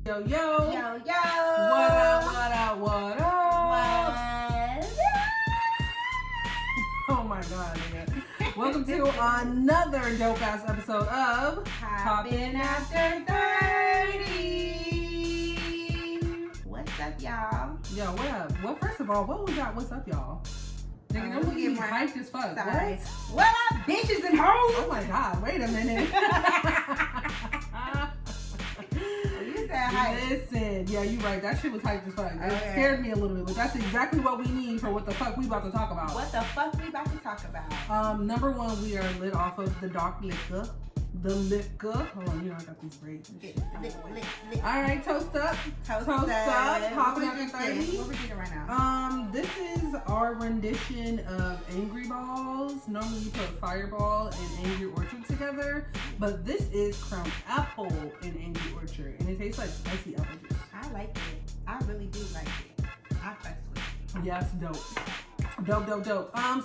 Yo, yo. Yo, yo. What up, what up, what up? Oh my god, nigga. Welcome to another dope ass episode of Poppin' After 30. What's up, y'all? Yo, what up? Well, first of all, what was that? What's up, y'all? Nigga, don't get me hyped as fuck. Sorry. What? What up, bitches and hoes? Oh my god, wait a minute. You said hype. Listen, yeah, you right. That shit was hyped as fuck. It Okay. scared me a little bit, but that's exactly what we need for what the fuck we about to talk about. What the fuck we about to talk about? Number one, we are lit off of the dark liquor. The liquor. Hold on, you know I got these braids. Lit. All right, toast up. Toast up. What Popping we after drinking? 30. What we drinking right now? This is our rendition of Angry Balls. Normally you put Fireball and Angry Orchard together, but this is Crown Apple and Angry Orchard, and it tastes like spicy apple juice. I like it. I really do like it. I fucks with it. Yeah, it's dope. Dope.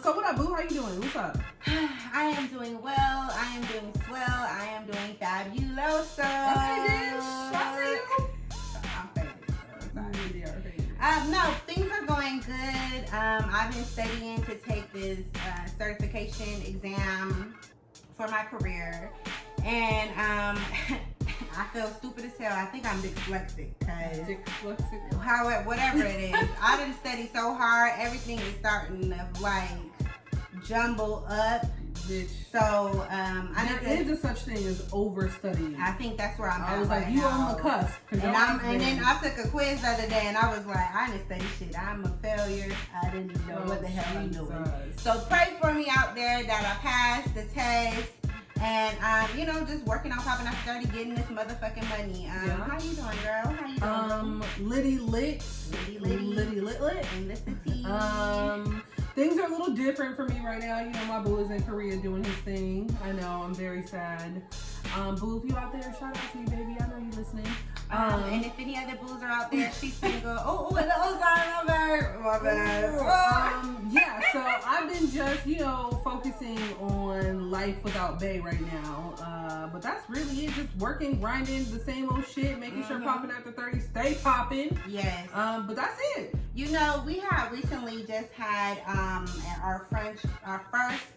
So what up, boo? How you doing? What's up? I am doing well. I am doing swell. I am doing fabuloso. Okay, bitch. Shots for you. I'm faded, so sorry. You really are faded. No, things are going good. I've been studying to take this certification exam for my career, and I feel stupid as hell. I think I'm dyslexic because whatever it is, I didn't study so hard. Everything is starting to like jumble up. Bitch. So There is a such thing as overstudying. I think that's where I'm at. I was like, right you now. on the cusp. And then I took a quiz the other day, and I was like, I didn't study shit. I'm a failure. I didn't even know what the hell I'm doing. So pray for me out there that I pass the test. And just working on Poppin' After 30, getting this motherfucking money. How you doing, girl? How you doing? Litty lit. And listen to you. Things are a little different for me right now. You know, my boo is in Korea doing his thing. I know, I'm very sad. Boo, if you out there, shout out to you, baby. I know you listening. And if any other boos are out there, she's single. Sorry, my bad. Yeah, so I've been just, focusing on life without Bae right now. But that's really it. Just working, grinding, the same old shit, making sure Poppin' After 30 stay popping. Yes. But that's it. We have recently just had our first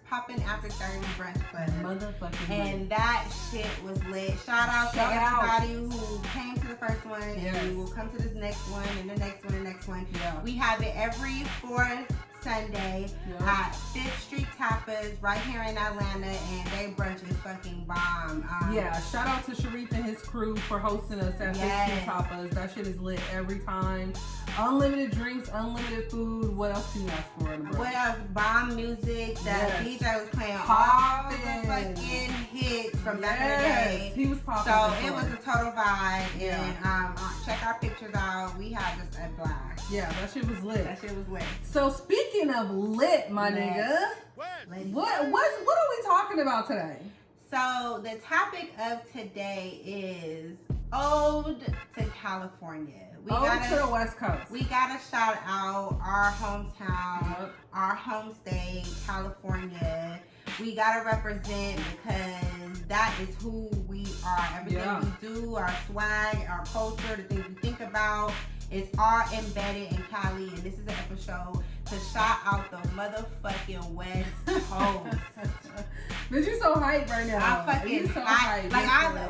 Poppin' After 30 brunch club. Motherfucking and that shit was lit. Shout out to everybody who came to the first one and who will come to this next one and the next one and the next one. Yeah. We have it every fourth Sunday at 5th Street Tapas right here in Atlanta, and they brunch is fucking bomb. Shout out to Sharif and his crew for hosting us at 5th Street Tapas. That shit is lit every time. Unlimited drinks, unlimited food. What else can you ask for? What else? Bomb music. The DJ was playing all the fucking hits from back in the day. He was popping. So it was a total vibe. And check our pictures out. We had just a blast. Yeah, that shit was lit. lit. So speaking of lit, my nigga, what are we talking about today? So the topic of today is Ode to California. To the West Coast. We gotta shout out our hometown, our home state, California. We gotta represent because that is who we are. Everything we do, our swag, our culture, the things we think about, is all embedded in Cali. And this is an episode to shout out the motherfucking West Coast. Bitch, you so hyped right now. I'm fucking so hyped.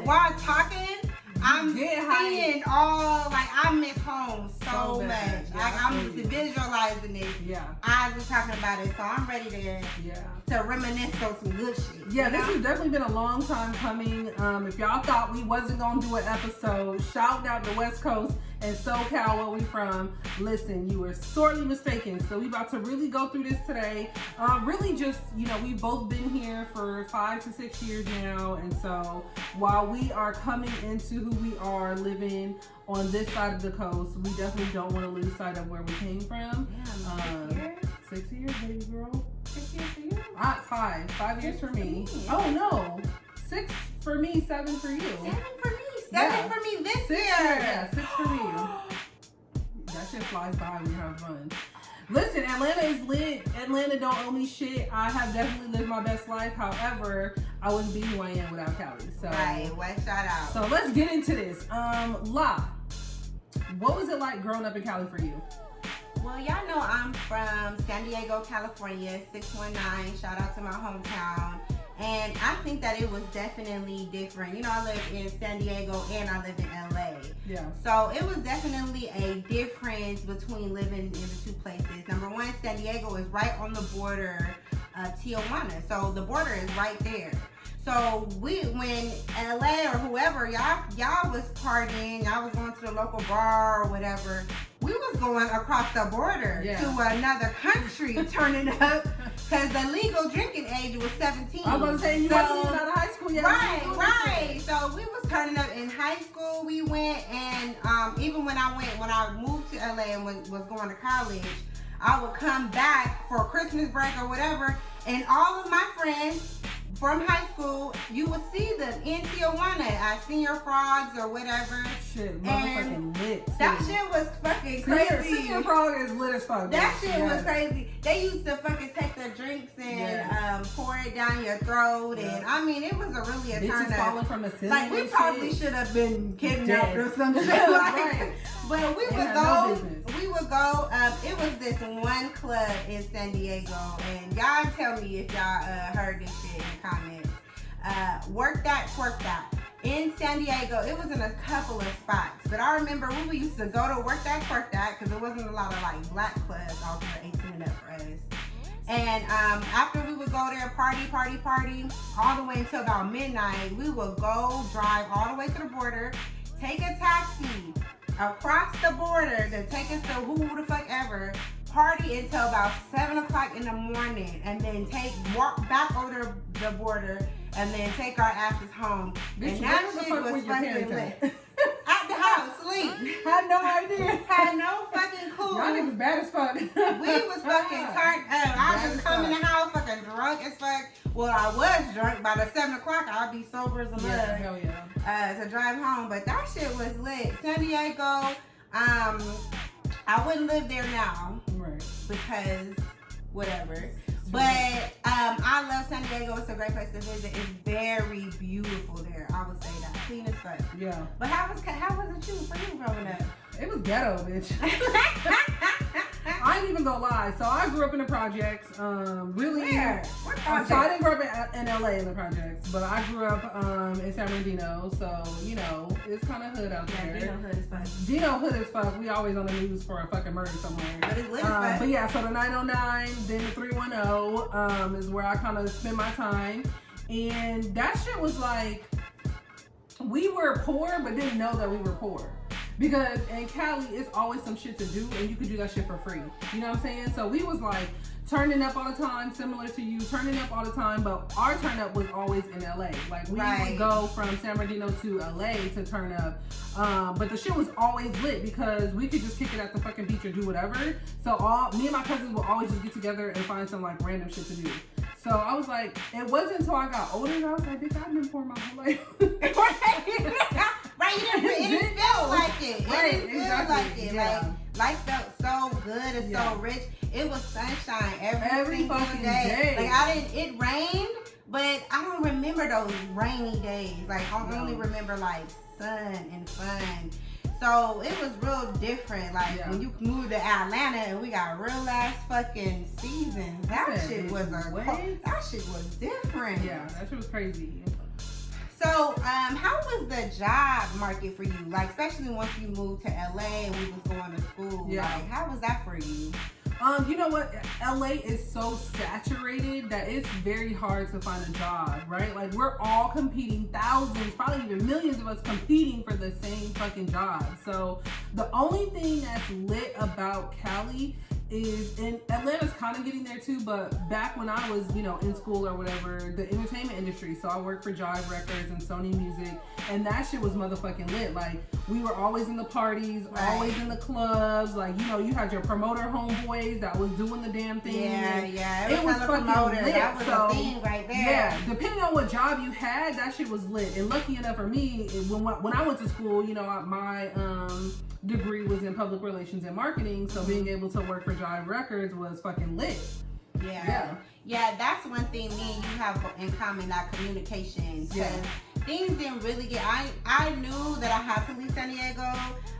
While I'm talking, I'm seeing I miss home so much. I'm just visualizing it. Yeah. I was talking about it, so I'm ready to reminisce on some good shit. Yeah, this has definitely been a long time coming. If y'all thought we wasn't gonna do an episode, shout out the West Coast and SoCal, where we from. Listen, you were sorely mistaken. So we about to really go through this today. Really just, we've both been here for 5 to 6 years now. And so while we are coming into who we are living on this side of the coast, we definitely don't want to lose sight of where we came from. 6 years, baby girl. 6 years for you? 5. 5 years for me. Oh no. 6 for me, 7 for you. 7 for me. 7 for me this year. Yeah, 6 for me. That shit flies by when you have fun. Listen, Atlanta is lit. Atlanta don't owe me shit. I have definitely lived my best life. However, I wouldn't be who I am without Cali. So, right, what shout out. So let's get into this. La, what was it like growing up in Cali for you? Well, y'all know I'm from San Diego, California, 619. Shout out to my hometown. And I think that it was definitely different. You know, I lived in San Diego and I lived in LA. Yeah. So it was definitely a difference between living in the two places. Number one, San Diego is right on the border of Tijuana. So the border is right there. So when LA or whoever, y'all was partying, y'all was going to the local bar or whatever, we was going across the border to another country, turning up, because the legal drinking age was 17. I was going to say, you wasn't even out of high school yet. Right. So we was turning up in high school. We went, and even when I moved to LA and was going to college, I would come back for Christmas break or whatever, and all of my friends from high school, you would see them in Tijuana at Senior Frogs or whatever. Shit, motherfucking lit. That shit was fucking crazy. Senior Frog is lit as fuck. That shit was crazy. They used to fucking take their drinks and pour it down your throat, and I mean, it was really a turn up. Falling from the ceiling. Like, we probably should have been kidnapped or some shit. Right. But we would go. It was this one club in San Diego, and y'all tell me if y'all heard this shit in the comments. Work that, twerk that. In San Diego, it was in a couple of spots, but I remember we used to go to Work That, Twerk That, because there wasn't a lot of like black clubs out there 18 and up for us. And after we would go there, party, all the way until about midnight, we would go drive all the way to the border, take a taxi across the border to take us to who the fuck ever, party until about 7 o'clock in the morning, and then walk back over the border, and then take our asses home. Bitch, and that shit was fucking lit. At the house, sleep. Had no idea. Had no fucking clue. Y'all niggas bad as fuck. We was fucking turned up. I was coming in the house fucking drunk as fuck. Well, I was drunk. By the 7 o'clock, I'd be sober as a mug. Hell yeah. To drive home. But that shit was lit. San Diego, I wouldn't live there now. Right. Because whatever. But I love San Diego. It's a great place to visit. It's very beautiful there. I would say that. Clean as fuck. Yeah. But how was it for you growing up? It was ghetto, bitch. I ain't even gonna lie. So I grew up in the projects. Really. Where? What projects? So I didn't grow up in LA in the projects, but I grew up in San Bernardino. So you know, it's kind of hood out there. Dino hood is fun. Dino hood is fuck. We always on the news for a fucking murder somewhere. But it's lit as fuck. But yeah, so the 909, then the 310 is where I kind of spend my time, and that shit was like, we were poor, but didn't know that we were poor. Because in Cali, it's always some shit to do, and you could do that shit for free. You know what I'm saying? So we was like turning up all the time, similar to you, turning up all the time, but our turn up was always in LA. Like we would go from San Bernardino to LA to turn up. But the shit was always lit because we could just kick it at the fucking beach or do whatever. So me and my cousins would always just get together and find some like random shit to do. So I was like, it wasn't until I got older that I was like, bitch, I've been poor my whole life. Right, it didn't feel like it. Right, It didn't feel like it. Yeah. Like, life felt so good and so rich. It was sunshine every single fucking day. Like, it rained, but I don't remember those rainy days. Like, I only remember, like, sun and fun. So, it was real different. Like, when you moved to Atlanta and we got real ass fucking seasons, that shit was different. Yeah, that shit was crazy. So, how was the job market for you? Like, especially once you moved to LA and we was going to school. Yeah. Like, how was that for you? You know what? LA is so saturated that it's very hard to find a job, right? Like, we're all competing, thousands, probably even millions of us competing for the same fucking job. So, the only thing that's lit about Cali is, and Atlanta's kind of getting there too, but back when I was, you know, in school or whatever, the entertainment industry, so I worked for Jive Records and Sony Music, and that shit was motherfucking lit. Like, we were always in the parties, always in the clubs, like, you know, you had your promoter homeboys that was doing the damn thing. Yeah, it was fucking lit. That was a thing right there. Yeah, depending on what job you had, that shit was lit. And lucky enough for me, when I went to school, you know, degree was in public relations and marketing, so being able to work for Jive Records was fucking lit. Yeah, that's one thing me and you have in common, that communication. Because things didn't really get, I knew that I had to leave San Diego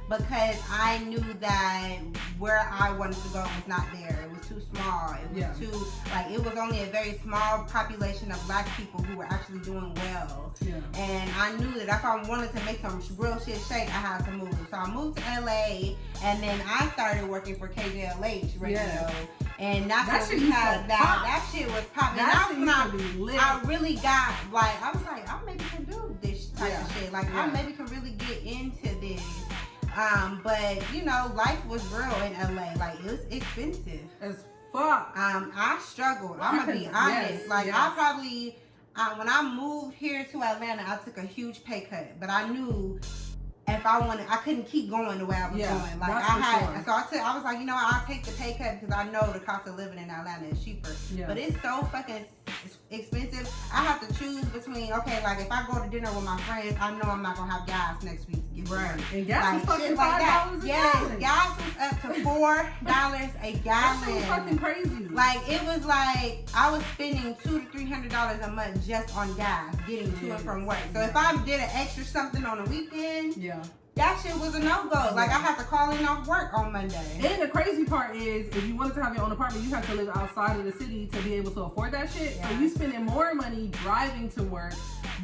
because I knew that where I wanted to go was not there. It was too small. It was too, like, it was only a very small population of black people who were actually doing well. And I knew that if I wanted to make some real shit shake, I had to move. So I moved to LA, and then I started working for KJLH radio. And that's when we had that shit was popping. That's when I really got, like, I was like, I maybe can do this type of shit. Like, I maybe can really get into this. But you know, life was real in LA. Like, it was expensive as fuck. I struggled. I'm gonna be honest. I probably when I moved here to Atlanta, I took a huge pay cut. But I knew if I wanted, I couldn't keep going the way I was going. Like, I was like, you know what, I'll take the pay cut because I know the cost of living in Atlanta is cheaper. But it's so fucking expensive. I have to choose between, okay, like, if I go to dinner with my friends, I know I'm not gonna have gas next week to get right. And gas was fucking $5 a gallon. Gas was up to $4 a gallon. That shit was fucking crazy. Like, it was like I was spending $200 to $300 a month just on gas, getting to and from work. So if I did an extra something on a weekend, that shit was a no-go. Like, I had to call in off work on Monday. And the crazy part is, if you wanted to have your own apartment, you have to live outside of the city to be able to afford that shit. So you spending more money driving to work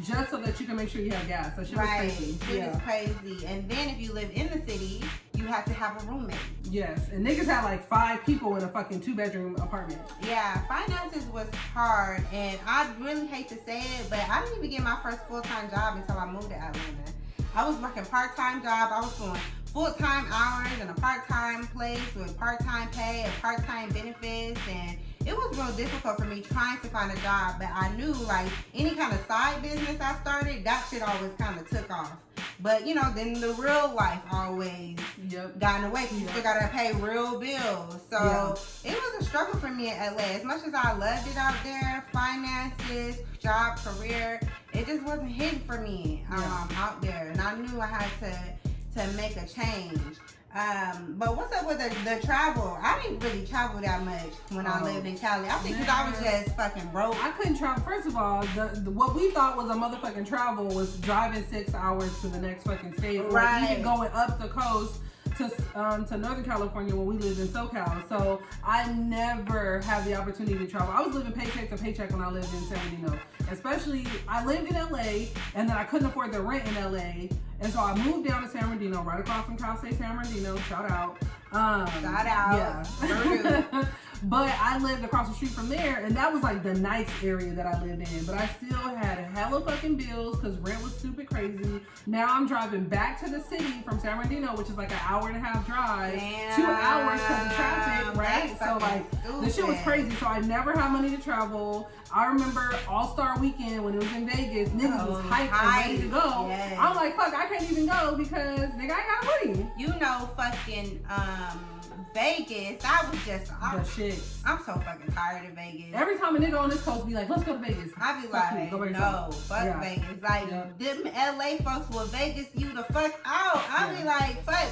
just so that you can make sure you have gas. That shit was crazy. Shit is crazy. And then if you live in the city, you have to have a roommate. Yes. And niggas had like 5 people in a fucking 2-bedroom apartment. Yeah. Finances was hard. And I really hate to say it, but I didn't even get my first full-time job until I moved to Atlanta. I was working part-time job. I was doing full-time hours in a part-time place with part-time pay and part-time benefits, and it was real difficult for me trying to find a job. But I knew, like, any kind of side business I started, that shit always kind of took off. But, you know, then the real life always got in the way because you still gotta pay real bills. So it was a struggle for me in LA. As much as I loved it out there, finances, job, career, it just wasn't hitting for me out there. And I knew I had to make a change. But what's up with the travel? I didn't really travel that much when I lived in Cali. I think because I was just fucking broke. I couldn't travel. First of all, what we thought was a motherfucking travel was driving 6 hours to the next fucking state, or even going up the coast to Northern California when we lived in SoCal. So I never had the opportunity to travel. I was living paycheck to paycheck when I lived in San Bernardino. Especially, I lived in LA, and then I couldn't afford the rent in LA, and so I moved down to San Bernardino, right across from Cali San Bernardino. Shout out. Shout out. Yeah. But I lived across the street from there, and that was like the nice area that I lived in. But I still had a hella fucking bills because rent was stupid crazy. Now I'm driving back to the city from San Bernardino, which is like an hour-and-a-half drive. 2 hours because of traffic, right? So like, this shit was crazy. So I never had money to travel. I remember All-Star Weekend when it was in Vegas, niggas was hyped and ready to go. Yes. I'm like, fuck, I can't even go because nigga, I got money. You know, fucking Vegas, I was just the shit. I'm so fucking tired of Vegas. Every time a nigga on this coast be like, let's go to Vegas, I be like, no, fuck Vegas. Like, them LA folks will Vegas you the fuck out. I be like, fuck,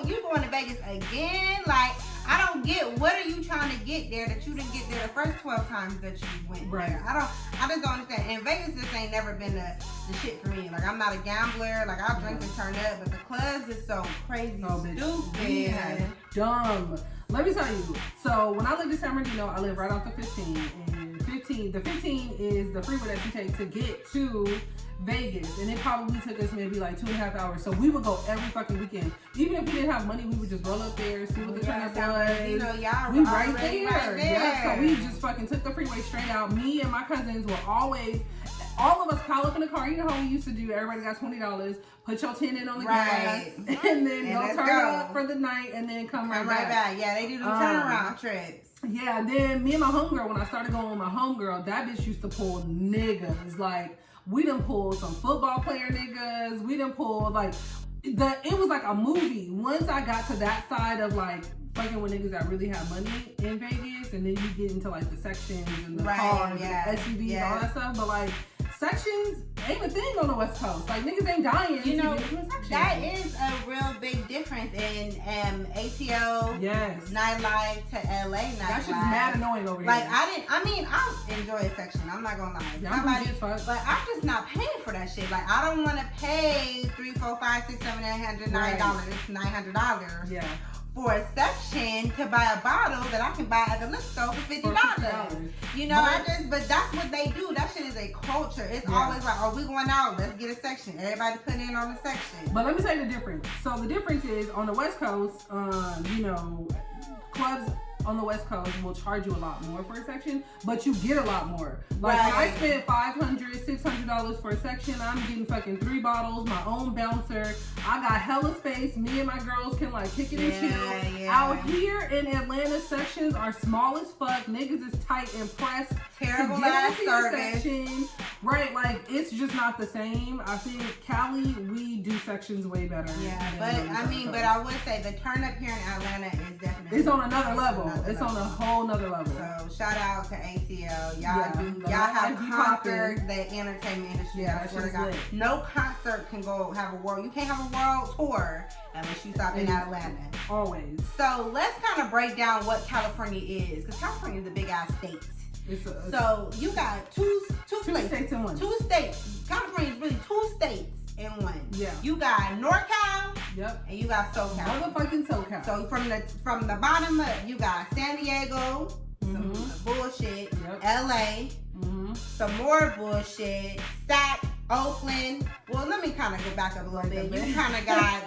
you going to Vegas again? Like, I don't get, what are you trying to get there that you didn't get there the first 12 times that you went there? I just don't understand. And Vegas just ain't never been the shit for me. Like, I'm not a gambler. Like, I'll drink and turn up, but the clubs is so crazy, stupid. Dumb. Let me tell you. So, when I lived in San Bernardino, I lived right off the 15. And the 15 is the freeway that you take to get to Vegas, and it probably took us maybe like 2.5 hours. So we would go every fucking weekend. Even if we didn't have money, we would just roll up there, see what the turn up was. You know, y'all we right there. Yeah, so we just fucking took the freeway straight out. Me and my cousins were always, all of us pile up in the car. You know how we used to do. Everybody got $20. Put your 10 in on the gas, and then go turn up for the night, and then come right back. Yeah, they do the turnaround trips. Yeah, then me and my homegirl, when I started going with my homegirl, that bitch used to pull niggas. Like, we done pulled some football player niggas. We done pulled, like, it was like a movie. Once I got to that side of, like, fucking with niggas that really have money in Vegas, and then you get into, like, the sections and the cars and the SUVs, all that stuff. But, like, sections ain't a thing on the West Coast. Like, niggas ain't dying You know, to get into a section. that is a real big difference in ATL Yes. nightlife to LA nightlife. That shit's mad annoying over Like, here. I enjoy a section. I'm not gonna lie. Yeah, I'm bougie as fuck. But I'm just not paying for that shit. Like, I don't want to pay $3, $4, $5, $6, $7, $800, $900 Yeah. for a section to buy a bottle that I can buy at the liquor store for $50. You know, but that's what they do. That shit is a culture. It's always like, oh, we going out, let's get a section. Everybody put in on the section. But let me tell you the difference. So the difference is on the West Coast, you know, clubs on the West Coast will charge you a lot more for a section, but you get a lot more. Like when I spent $500, $600 for a section, I'm getting fucking 3 bottles, my own bouncer. I got hella space. Me and my girls can like kick it and chill. Yeah. Out here in Atlanta, sections are small as fuck. Niggas is tight and pressed. Terrible ass service. Section. Right, like it's just not the same. I think Cali, we do sections way better. Yeah, but I would say the turn up here in Atlanta is definitely. It's on another level. It's on a whole nother level. So shout out to ATL. Y'all have conquered the entertainment industry. Yeah, I swear to God. No concert can go have a world. You can't have a world tour unless you stop in Atlanta. Always. So let's kind of break down what California is, because California is a big ass state. So you got two states in one. 2 states. California is really 2 states in one. Yeah. You got NorCal. Yep. And you got SoCal. Motherfucking SoCal. So from the bottom up, you got San Diego, some bullshit. Yep. LA, some more bullshit. Sac, Oakland. Well, let me kind of go back up a little bit. You kind of got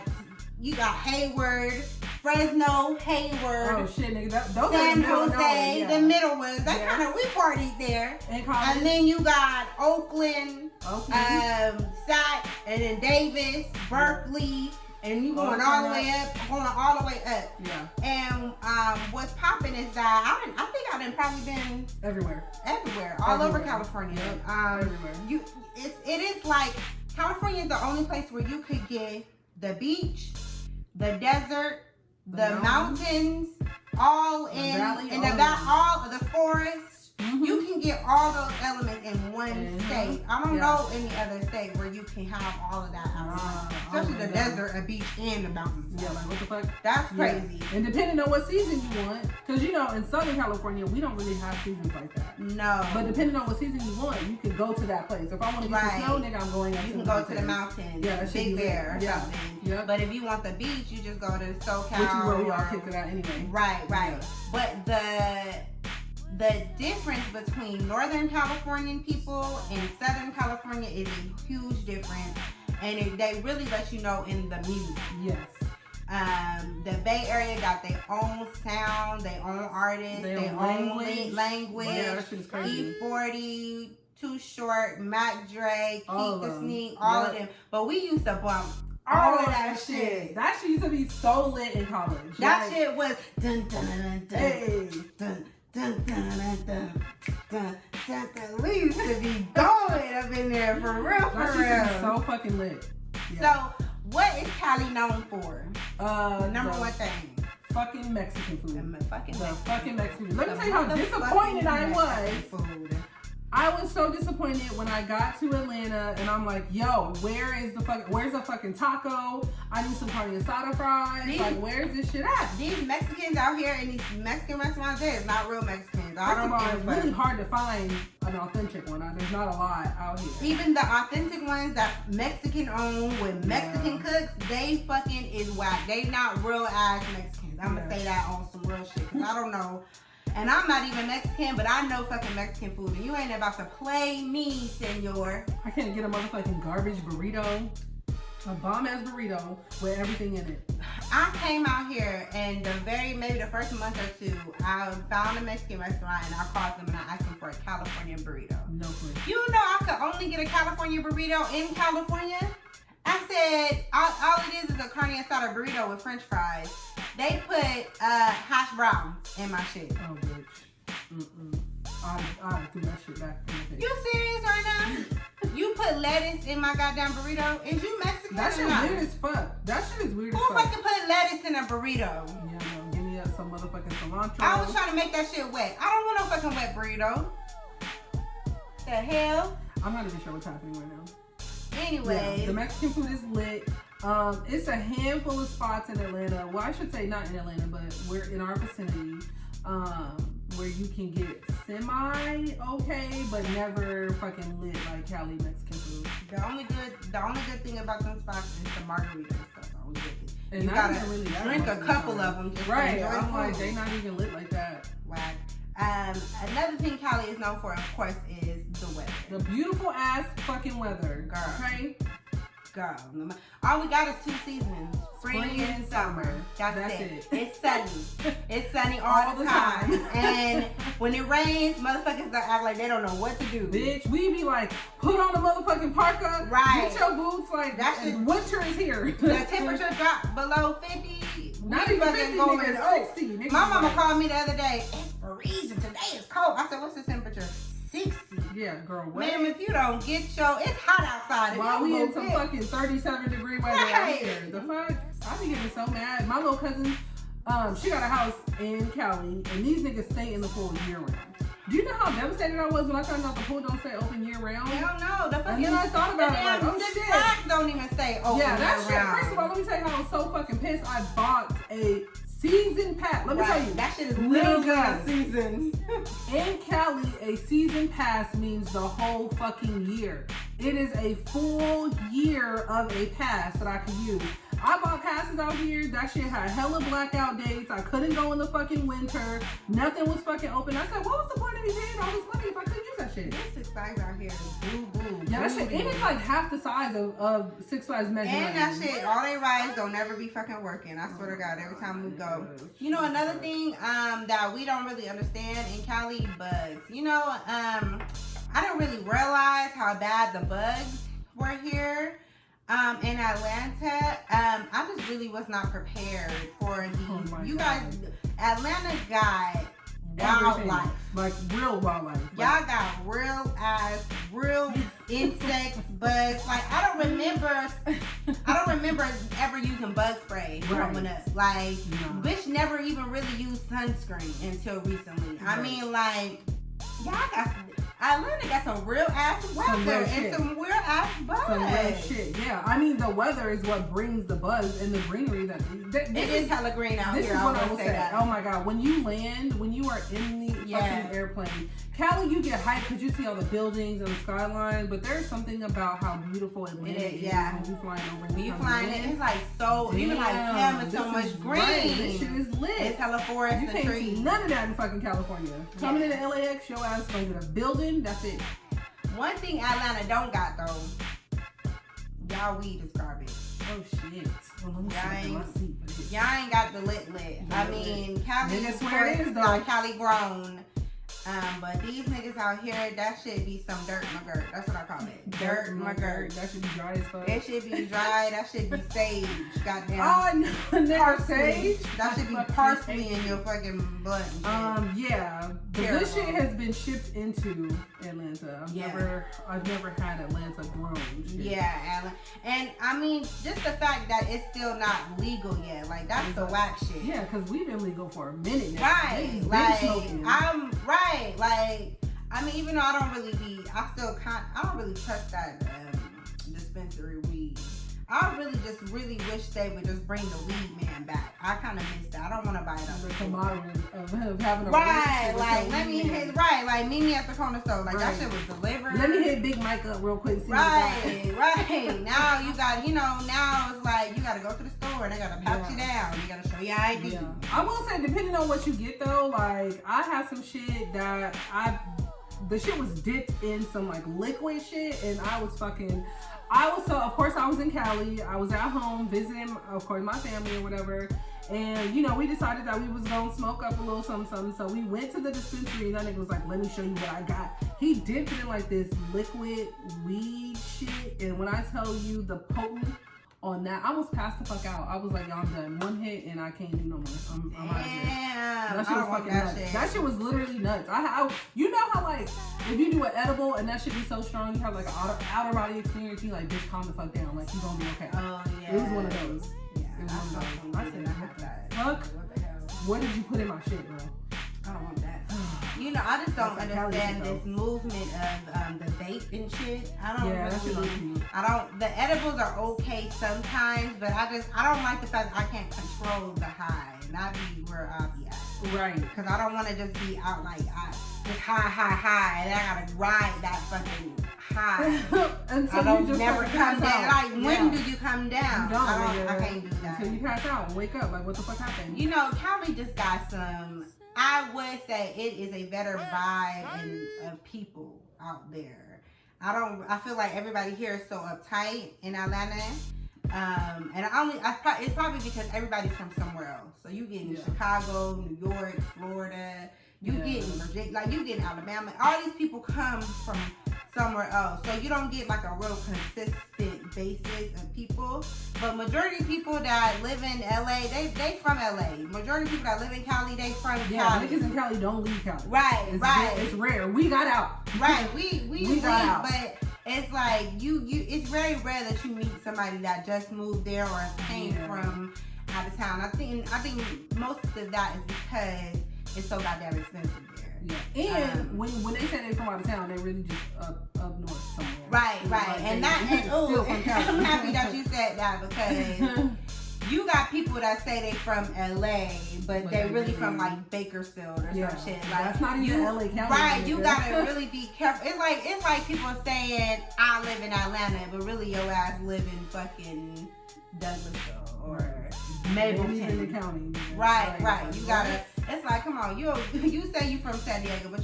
Hayward, Fresno, Hayward. Oh shit, nigga. Those San are Jose, the middle ones. That kind of, we partied there. And then you got Oakland, Sac, and then Davis, Berkeley, and you going all the way up, Yeah. And what's popping is that I think I done probably been everywhere, all over California. Yep. Everywhere. It is like California is the only place where you could get the beach, the desert, the mountains, all in all of the forest. You can get all those elements in one state. I don't know any other state where you can have all of that outside. Especially the desert, a beach, and the mountains. Yeah, like what the fuck? That's crazy. Yeah. And depending on what season you want, because you know in Southern California we don't really have seasons like that. No. But depending on what season you want, you could go to that place. If I want to get some snow, nigga, I'm going up You can go to the mountains. Yeah, Big Bear or something. Yeah. But if you want the beach, you just go to SoCal. Which is where we all kicked it out anyway. Right. Yeah. But the difference between Northern Californian people and Southern California is a huge difference, and they really let you know in the music. Yes. The Bay Area got their own sound, their own artists, their own language. Yeah, that shit is crazy. E40, Too Short, Mac Dre, Keith the Sneak, all of them. But we used to bump all of that shit. That shit used to be so lit in college. That shit was dun dun dun dun hey. dun. Dun, dun, dun, dun, dun, dun, dun. We used to be going up in there for real. That so fucking lit. Yeah. So, what is Cali known for? Number one thing. Fucking Mexican food. The fucking Mexican food. Let me tell you how disappointed I was. I was so disappointed when I got to Atlanta and I'm like, yo, where's the fucking taco? I need some carne asada fries. Where's this shit at? These Mexicans out here in these Mexican restaurants, they're not real Mexicans. It's really hard to find an authentic one. There's not a lot out here. Even the authentic ones that Mexican owned with Mexican cooks, they fucking is whack. They not real ass Mexicans. I'm gonna say that on some real shit. Cause I don't know. And I'm not even Mexican, but I know fucking Mexican food. And you ain't about to play me, senor. I can't get a motherfucking garbage burrito. A bomb ass burrito with everything in it. I came out here and maybe the first month or two, I found a Mexican restaurant and I called them and I asked them for a California burrito. No clue. You know I could only get a California burrito in California? I said, all it is a carne asada burrito with french fries. They put hash browns in my shit. Oh, bitch. I threw that shit back in the face. You serious right now? You put lettuce in my goddamn burrito? Is you Mexican? That shit is weird as fuck. That shit is weird as Who fuck. fucking put lettuce in a burrito? Yeah, no, give me some motherfucking cilantro. I was trying to make that shit wet. I don't want no fucking wet burrito. The hell? I'm not even sure what's happening right now. Anyways, yeah, the Mexican food is lit. It's a handful of spots in Atlanta. Well, I should say not in Atlanta, but we're in our vicinity. Where you can get semi okay, but never fucking lit like Cali Mexican food. The only good thing about them spots is the margarita and stuff. And you gotta really drink a couple of them just right. to enjoy I'm the like, food. they not even lit like that. Whack. Another thing Cali is known for, of course, is the weather. The beautiful ass fucking weather, girl. Okay. Girl, all we got is 2 seasons, spring and summer. That's it. It's sunny. It's sunny all the time. And when it rains, motherfuckers act like they don't know what to do. Bitch, we be like, put on a motherfucking parka, right? Get your boots, like winter is here. The temperature dropped below 50. Not even 50, nigga, 60. Nigga, my mama called me the other day. It's freezing. Today is cold. I said, what's the temperature? 60. Yeah, girl. What? Ma'am, if you don't get it's hot outside. While we in some fucking 37-degree weather out here. The fuck? I be getting so mad. My little cousin, she got a house in Cali, and these niggas stay in the pool year round. Do you know how devastated I was when I found out the pool don't stay open year round? Hell no. The fucking, and then I thought about it like, oh Six shit. Flags don't even stay open yeah, that shit. round. First of all, let me tell you how I was so fucking pissed. I bought a season pass. Let me tell you. That shit is literally a season. In Cali, a season pass means the whole fucking year. It is a full year of a pass that I can use. I bought passes out here. That shit had hella blackout dates. I couldn't go in the fucking winter. Nothing was fucking open. I said, what was the point of me paying all this money if I couldn't use that shit? This Six Flags out here is boo boo. Yeah, that shit. And it's like half the size of Six Flags Magic. And that shit, all they rides don't never be fucking working. I swear to God, every time we go. You know, another thing that we don't really understand in Cali, bugs. You know, I didn't really realize how bad the bugs were here. In Atlanta, I just really was not prepared for these. You guys, Atlanta got wildlife. Like real wildlife. Y'all got real insects, bugs. Like I don't remember ever using bug spray growing up. Like bitch never even really used sunscreen until recently. Right. I mean, like y'all got. Atlanta got some real ass weather and some real ass bugs. Some real shit, yeah. I mean, the weather is what brings the bugs and the greenery. It is hella green out here. This is what I will say. That. Oh my God, when you land, when you are in the fucking airplane, Cali, you get hyped because you see all the buildings and the skyline, but there's something about how beautiful Atlanta is when you flying over. When you flying in, it's like so, you're like, damn, it's so much green. Right. This shit is lit. It's hella forest and trees. You can't see none of that in fucking California. Coming into LAX, your ass gonna get a building, that's it. One thing Atlanta don't got though, y'all weed is garbage. Oh shit. Well, y'all ain't got the lit. I mean, Cali is not Cali grown. But these niggas out here, that should be some dirt McGirt. That's what I call it. Dirt McGirt. That should be dry as fuck. It should be dry. That should be sage. Goddamn. Oh, no, parsley. That should be parsley in your fucking blood. Yeah. This shit has been shipped into Atlanta. I've never had Atlanta grown shit. Yeah, Atlanta. And I mean, just the fact that it's still not legal yet. Like, that's the whack shit. Yeah, because we've been legal for a minute now. Right. Like, I mean, even though I don't really trust that dispensary weed. I really wish they would just bring the weed man back. I kind of miss that. I don't want to buy it up. The model of having a right, like let me hit like meet me at the corner store. Like that shit was delivered. Let me hit Big Mike up real quick. Right. Now you got, now it's like you got to go to the store and they got to pat you down. You got to show your ID. Yeah. I will say, depending on what you get though, like I have some shit that the shit was dipped in some like liquid shit, and of course I was in Cali. I was at home visiting, of course, my family or whatever. And, we decided that we was going to smoke up a little something. So we went to the dispensary and that nigga was like, let me show you what I got. He dipped it in like this liquid weed shit. And when I tell you the potent on that, I almost passed the fuck out. I was like, y'all, I'm done. One hit and I can't do no more. I'm out of here. That shit was fucking nuts. That shit was literally nuts. You know how like, if you do an edible and that shit be so strong, you have like an outer body experience, you like, bitch, calm the fuck down. Like, you gonna be okay. Oh, yeah. It was one of those. Yeah. It was one of those. I said, fuck, what did you put in my shit, bro? I don't want that. You know, I just don't That's like understand Cali this movement of the vape and shit. I don't that shit really. cute. I don't. The edibles are okay sometimes, but I don't like the fact that I can't control the high, and that be where I be at. Right. Because I don't want to just be out like just high, and I gotta ride that fucking high. Until I don't you just never fucking come pass down. out. Like when do you come down? You don't, I can't do that. Until you pass out and wake up. Like what the fuck happened? You know, Cali just got some. I would say it is a better vibe of people out there. I feel like everybody here is so uptight in Atlanta. And it's probably because everybody's from somewhere else. So you get in Chicago, New York, Florida, you get in Virginia, like you get in Alabama. All these people come from somewhere else. So you don't get like a real consistent basis of people. But majority of people that live in LA, they from LA. Majority of people that live in Cali, they from Cali. Yeah, niggas in Cali don't leave Cali. Right, It's rare. We got out. Right, we got out. But it's like it's very rare that you meet somebody that just moved there or came from out of town. I think most of that is because it's so goddamn expensive there. Yeah, and when they say they from out of town, they really just up north somewhere. Right, Like and I'm happy that you said that because you got people that say they from LA, but they really from like Bakersfield or some shit. Like that's not even LA County. Right, you gotta really be careful. It's like people saying I live in Atlanta, but really your ass live in fucking Douglasville or Mableton County. Right. You gotta. It's like, come on, you say you from San Diego, but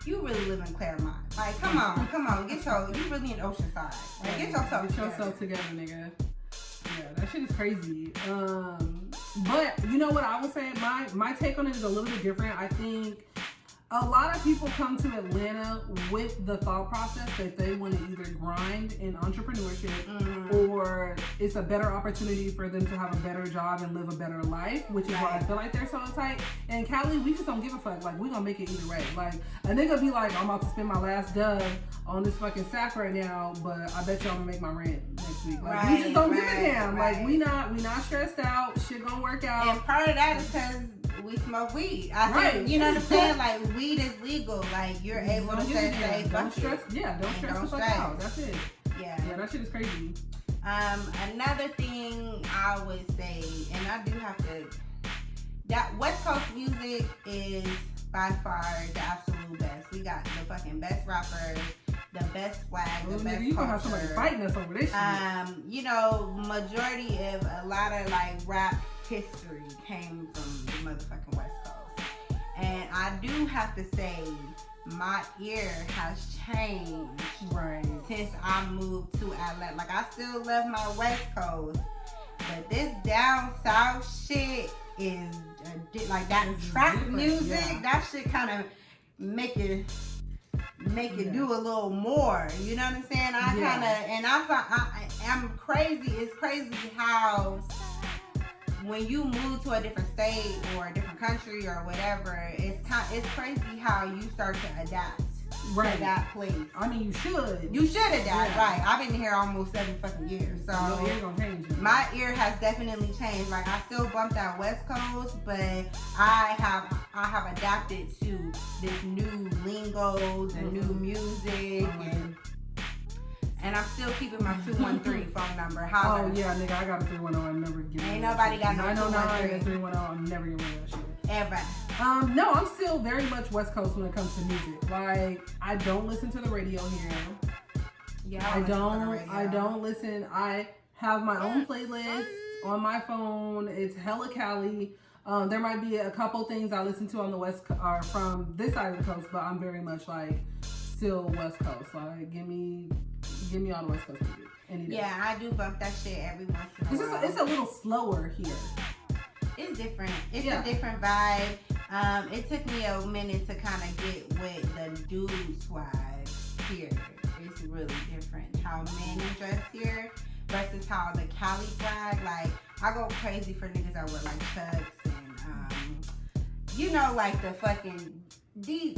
you really live in Claremont. Like, come on, you really in Oceanside. Like, get yourself together, nigga. Yeah, that shit is crazy. But you know what I was saying? My take on it is a little bit different. I think a lot of people come to Atlanta with the thought process that they want to either grind in entrepreneurship or it's a better opportunity for them to have a better job and live a better life, which is why I feel like they're so tight. And Cali, we just don't give a fuck. Like, we gonna make it either way. Like, a nigga be like, I'm about to spend my last dub on this fucking sack right now, but I bet you I'm gonna make my rent next week. Like, we just don't give a damn. Like, we not stressed out. Shit gonna work out. And part of that is because we smoke weed. I think, you know what I'm saying? Like, weed is legal. Like, you're able to say, don't stress. Yeah, don't stress the fuck out. That's it. Yeah, that shit is crazy. Another thing I would say, and I do have to, that West Coast music is by far the absolute best. We got the fucking best rappers, the best swag, the best you culture. Gonna have somebody fighting us over this shit. You know, majority of a lot of like rap history came from the motherfucking West Coast. And I do have to say, my ear has changed since I moved to Atlanta. Like, I still love my West Coast, but this down south shit is like that trap music. Yeah. That shit kind of make it do a little more. You know what I'm saying? I'm crazy. It's crazy how when you move to a different state or a different country or whatever, it's crazy how you start to adapt to that place. I mean, you should. You should adapt, right? I've been here almost 7 fucking years, so your ear gonna change. My ear has definitely changed. Like, I still bump that West Coast, but I have adapted to this new lingo, the new music, and I'm still keeping my 213 phone number. Oh yeah, nigga, I got a 310. I'm never giving. Ain't nobody got no 213. 310. I'm never giving that shit. Ever. No, I'm still very much West Coast when it comes to music. Like, I don't listen to the radio here. Yeah, I don't listen. I have my own playlist on my phone. It's hella Cali. There might be a couple things I listen to on the West or from this side of the coast, but I'm very much like still West Coast. Like, give me all the West Coast music any day. Yeah, I do bump that shit every once in a while. It's a little slower here. It's different. It's a different vibe. It took me a minute to kind of get with the dude swag here. It's really different how men dress here versus how the Cali swag. Like, I go crazy for niggas that wear like chucks and you know, like the fucking y'all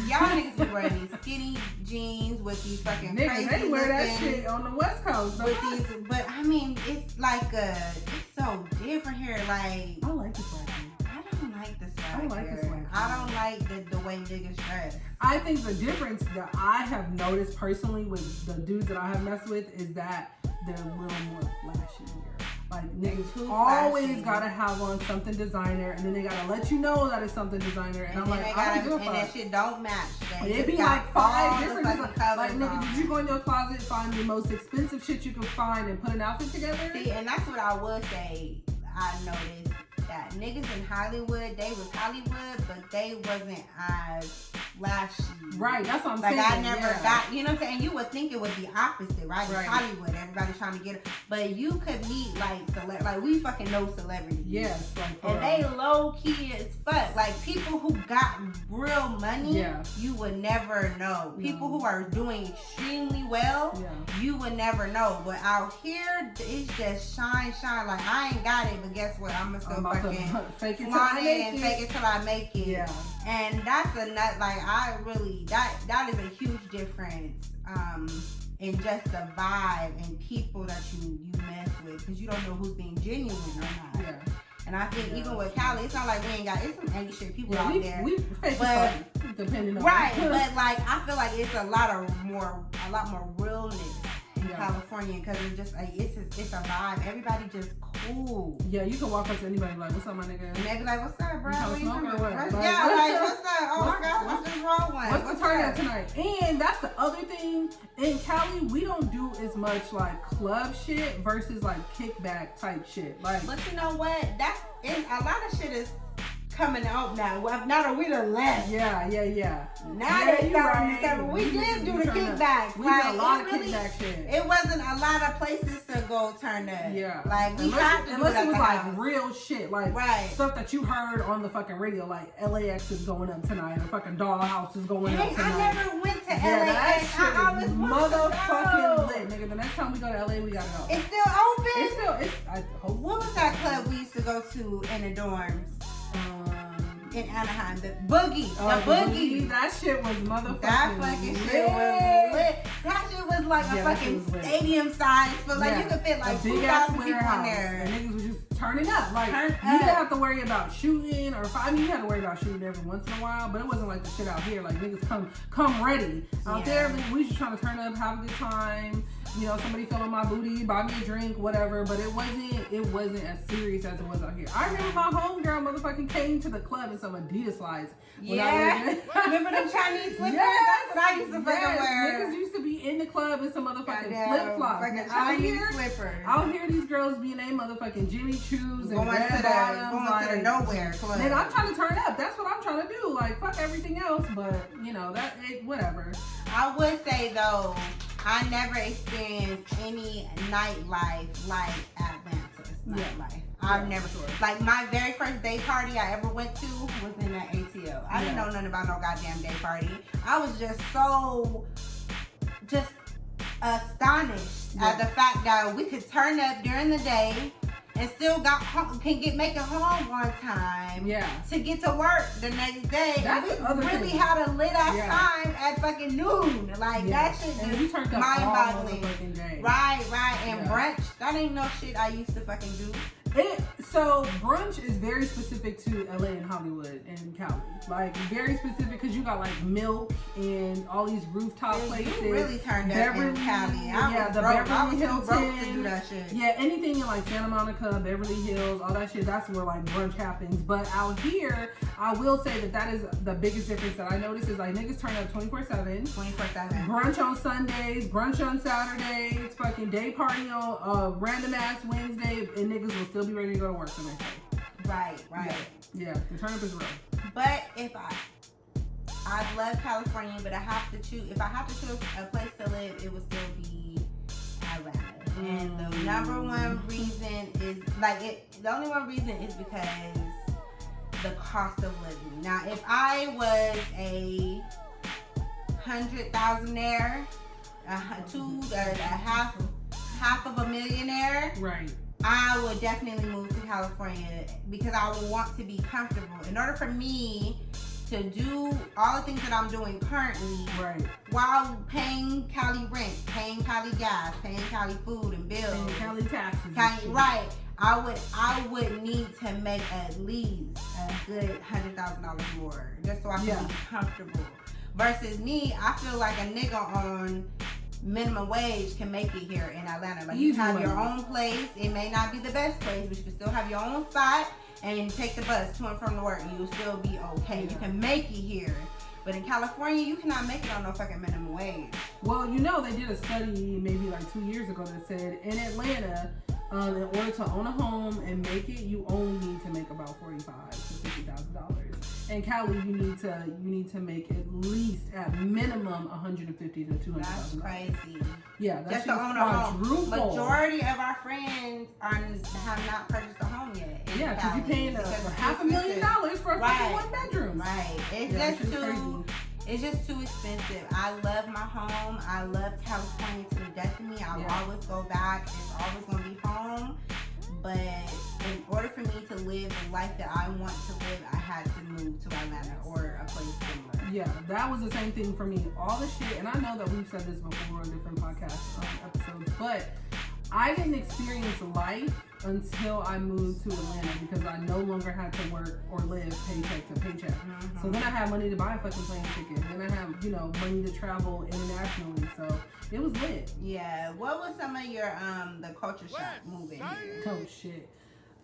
niggas be wearing these skinny jeans with these fucking crazy they wear that shit on the West Coast. With these, but I mean, it's like it's so different here. Like, I like the swag. I don't like the swag. I don't like the swag. I don't like the way niggas dress. I think the difference that I have noticed personally with the dudes that I have messed with is that they're a little more flashier. Like niggas always gotta have on something designer, and then they gotta let you know that it's something designer. And I'm like, I don't give a fuck. And that shit don't match. It'd be like 5 different designs. Like, nigga, did you go in your closet, find the most expensive shit you can find, and put an outfit together? See, and that's what I would say. I noticed that niggas in Hollywood, they was Hollywood, but they wasn't as flashy. Right, that's what I'm saying. Like, I never got, you know what I'm saying? And you would think it would be opposite, right? It's Hollywood, everybody's trying to get it. But you could meet, like we fucking know celebrities. Yes. Like, and they low-key as fuck. Like, people who got real money, you would never know. People who are doing extremely well, you would never know. But out here, it's just shine. Like, I ain't got it, but guess what? I'm gonna still fucking fake it till I make it. Yeah. And that's a nut. Like, I really, that is a huge difference in just the vibe and people that you mess with, because you don't know who's being genuine or not. Yeah. And I think even with Cali, it's not like we ain't got, it's some angry shit people out there. We fake it, depending on but like I feel like it's a lot more realness in California, because it's just like it's a vibe. Everybody just cool. Yeah, you can walk up to anybody and be like, "What's up, my nigga?" And they be like, "What's up, bro? What you smoking or what?" Like, what's up? Oh my God, what's this wrong one? What's the turn up tonight? And that's the other thing. In Cali, we don't do as much like club shit versus like kickback type shit. Like, but you know what? A lot of shit is coming out now. Now that we done left. Yeah. Now they starting to say, we did do the kickbacks. We did a lot of kickback shit. It wasn't a lot of places to go turn up. Yeah. Like, we had to unless do it it was like house. Real shit. Like, stuff that you heard on the fucking radio. Like, LAX is going up tonight. Or fucking Dollhouse is going up tonight. I never went to LAX. That shit I always is motherfucking lit, nigga. The next time we go to LA, we gotta go. It's still open? I hope. What was that club we used to go to in the dorms? In Anaheim, the Boogie. The Boogie. That shit was motherfucking That fucking lit. shit was lit. That shit was like a fucking stadium size. But like you could fit like 2,000 people in there. And niggas was just turning up. Like, you didn't have to worry about shooting or I mean, you had to worry about shooting every once in a while, but it wasn't like the shit out here. Like, niggas come ready. Out there, we just trying to turn up, have a good time. You know, somebody fell on my booty, buy me a drink, whatever. But it wasn't as serious as it was out here. I remember my homegirl motherfucking came to the club in some Adidas slides. Yeah. Remember them Chinese slippers? That's what I used to fucking wear. Niggas used to be in the club in some motherfucking flip flops. Chinese slippers. Out here, these girls be in a motherfucking Jimmy Choo's and going red bottoms. Going to the nowhere club. Nigga, I'm trying to turn up. That's what I'm trying to do. Like, fuck everything else. But, you know, whatever. I would say, though, I never experienced any nightlife like Atlanta's nightlife. I've never. Like, my very first day party I ever went to was in that ATL. I didn't know nothing about no goddamn day party. I was just so astonished at the fact that we could turn up during the day and still make it home on time. Yeah. To get to work the next day. That's and we really had a lit ass time at fucking noon. Like that shit is mind-boggling. Right. And brunch, that ain't no shit I used to fucking do. So brunch is very specific to LA and Hollywood and Cali. Like, very specific because you got like Milk and all these rooftop places. You really turned up in Cali. The Beverly Hilton. To do that shit. Yeah, anything in like Santa Monica, Beverly Hills, all that shit, that's where like brunch happens. But out here, I will say that is the biggest difference that I noticed is like niggas turn up 24/7. 24/7. Brunch on Sundays, brunch on Saturdays, fucking day party on random ass Wednesday, and niggas will still be ready to go to work the next day. Right. Yeah, the turn up is real. But if I love California, but I have to choose. If I have to choose a place to live, it would still be Atlanta. And the number one reason is the only one reason is because the cost of living. Now, if I was a 100,000-aire, half of a millionaire, right? I would definitely move to California because I would want to be comfortable. In order for me to do all the things that I'm doing currently, right, while paying Cali rent, paying Cali gas, paying Cali food and bills, paying Cali taxes, right, I would need to make at least a good $100,000 more just so I can be comfortable. Versus me, I feel like a nigga on minimum wage can make it here in Atlanta. Like, you have your own place. It may not be the best place, but you can still have your own spot and take the bus to and from the work, and you'll still be okay. You can make it here. But in California, you cannot make it on no fucking minimum wage. Well, you know, they did a study maybe like 2 years ago that said in Atlanta, in order to own a home and make it, you only need to make about $45,000 to $50,000. In Cali, you need to make at least at minimum $150,000 to $200,000. That's crazy. Yeah, that's just to own a home. quadruple. Majority of our friends have not purchased a home yet. Yeah, because you're paying $500,000 for a fucking one bedroom. Right. It's just too expensive. I love my home. I love California to the death of me. I'll always go back. It's always going to be home. But in order for me to live the life that I want to live, I had to move to Atlanta or a place similar. Yeah, that was the same thing for me. All the shit, and I know that we've said this before on different podcast episodes, but I didn't experience life until I moved to Atlanta because I no longer had to work or live paycheck to paycheck. Mm-hmm. So then I had money to buy a fucking plane ticket. Then I had, money to travel internationally. So it was lit. Yeah. What was some of your the culture shock moving here? Oh shit.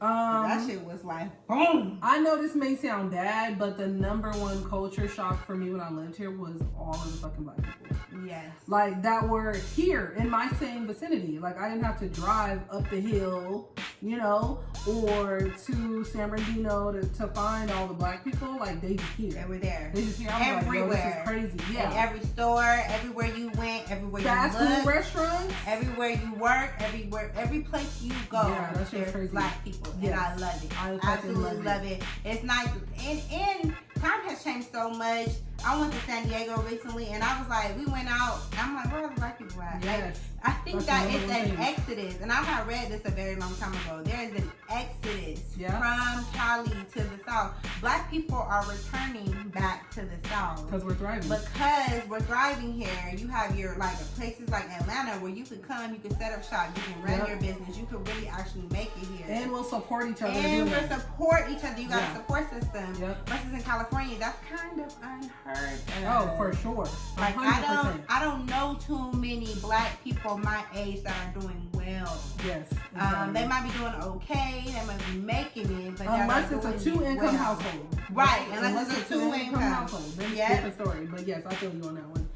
That shit was like boom. I know this may sound bad, but the number one culture shock for me when I lived here was all of the fucking black people. Yes. Like, that were here in my same vicinity. Like, I didn't have to drive up the hill, or to San Bernardino to find all the black people. Like, they just here. They were there. They just here. I was everywhere. Like, this is crazy. Yeah. In every store, everywhere you went, everywhere fast you looked. food restaurants. Everywhere you work, every place you go, there's crazy. Black people. Yes. And I love it. I absolutely love it. It's nice. And time has changed so much. I went to San Diego recently, and I was like, we went out. I'm like, where are the black people at? Yes. I think that it's an exodus, and I had read this a very long time ago. There is an exodus from Cali to the South. Black people are returning back to the South because we're thriving. Because we're thriving here. You have your places like Atlanta where you could come, you could set up shop, you can run your business, you could really actually make it here. And we'll support each other. And we'll support each other. You got a support system. Versus in California, that's kind of unheard of. Oh, for sure. 100%. Like I don't know too many black people my age that are doing well. Yes. Exactly. They might be doing okay. They might be making it, but unless it's a 2-income household. Right. Unless it's a 2-income household. Then it's a different story. But yes, I feel you on that one.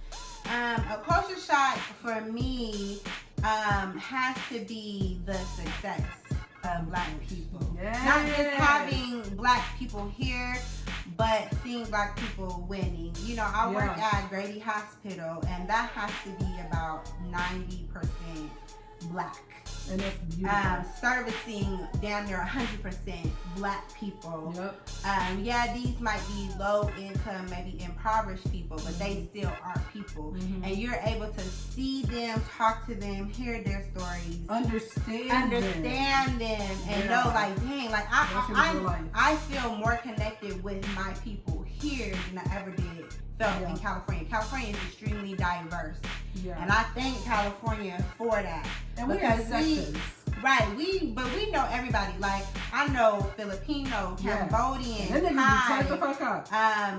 A culture shock for me has to be the success of black people. Yes. Not just having black people here, but seeing black people winning. I work at Grady Hospital, and that has to be about 90% black. And that's beautiful. Servicing damn near 100% black people. Yep. These might be low income, maybe impoverished people, but they still are people. Mm-hmm. And you're able to see them, talk to them, hear their stories, understand them, and know, like, dang, like I feel more connected with my people here than I ever did in California. California is extremely diverse. Yeah. And I thank California for that. And we have sections. We know everybody. Like, I know Filipino, Cambodian, Thai,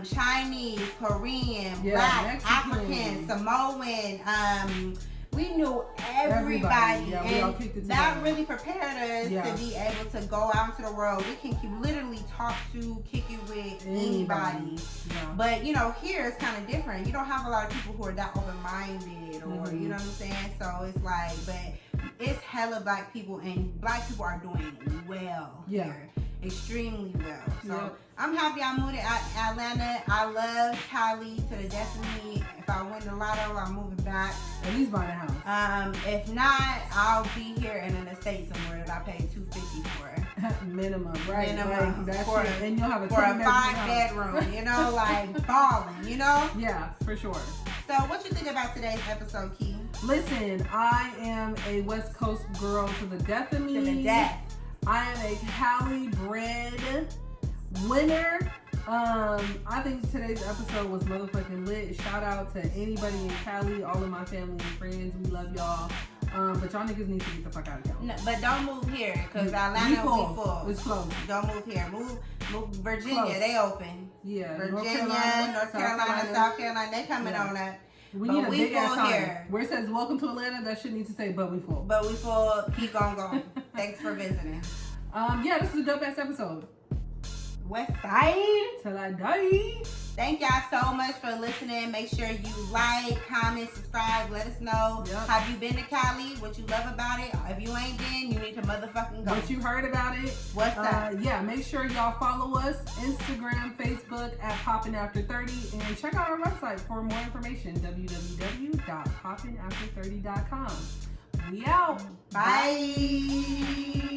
Chinese, Korean, Black, Mexican, African, Samoan, we knew everybody. And that really prepared us to be able to go out into the world. We can literally talk to, kick it with anybody. Yeah. But, here it's kind of different. You don't have a lot of people who are that open-minded or, you know what I'm saying? So it's like, but it's hella black people, and black people are doing well here. Extremely well. So I'm happy I moved to Atlanta. I love Cali to the death of me. If I win the lotto, I'm moving back. At least buy a house. If not, I'll be here in an estate somewhere that I pay $250 for. Minimum, right? Minimum. Like, and you'll have a 5-bedroom, like balling, Yeah, for sure. So what you think about today's episode, Key? Listen, I am a West Coast girl to the death of me. To the death. I am a Cali bred winner. I think today's episode was motherfucking lit. Shout out to anybody in Cali, all of my family and friends. We love y'all. But y'all niggas need to get the fuck out of Cali. No, but don't move here, because Atlanta We we full. It's closed. Don't move here. Move Virginia. Close. They open. Yeah. Virginia, North Carolina, South Carolina. They coming on that. We But need a we big ass full sign here. where it says "Welcome to Atlanta." That shit needs to say "But we full." But we full. Keep on going. Thanks for visiting. Yeah, this is a dope ass episode. West Side. Till I die. Thank y'all so much for listening. Make sure you like, comment, subscribe. Let us know. Yep. Have you been to Cali? What you love about it? If you ain't been, you need to motherfucking go. What you heard about it? What's up? Yeah, make sure y'all follow us Instagram, Facebook at Poppin' After 30, and check out our website for more information. www.poppinafter30.com. We out. Bye.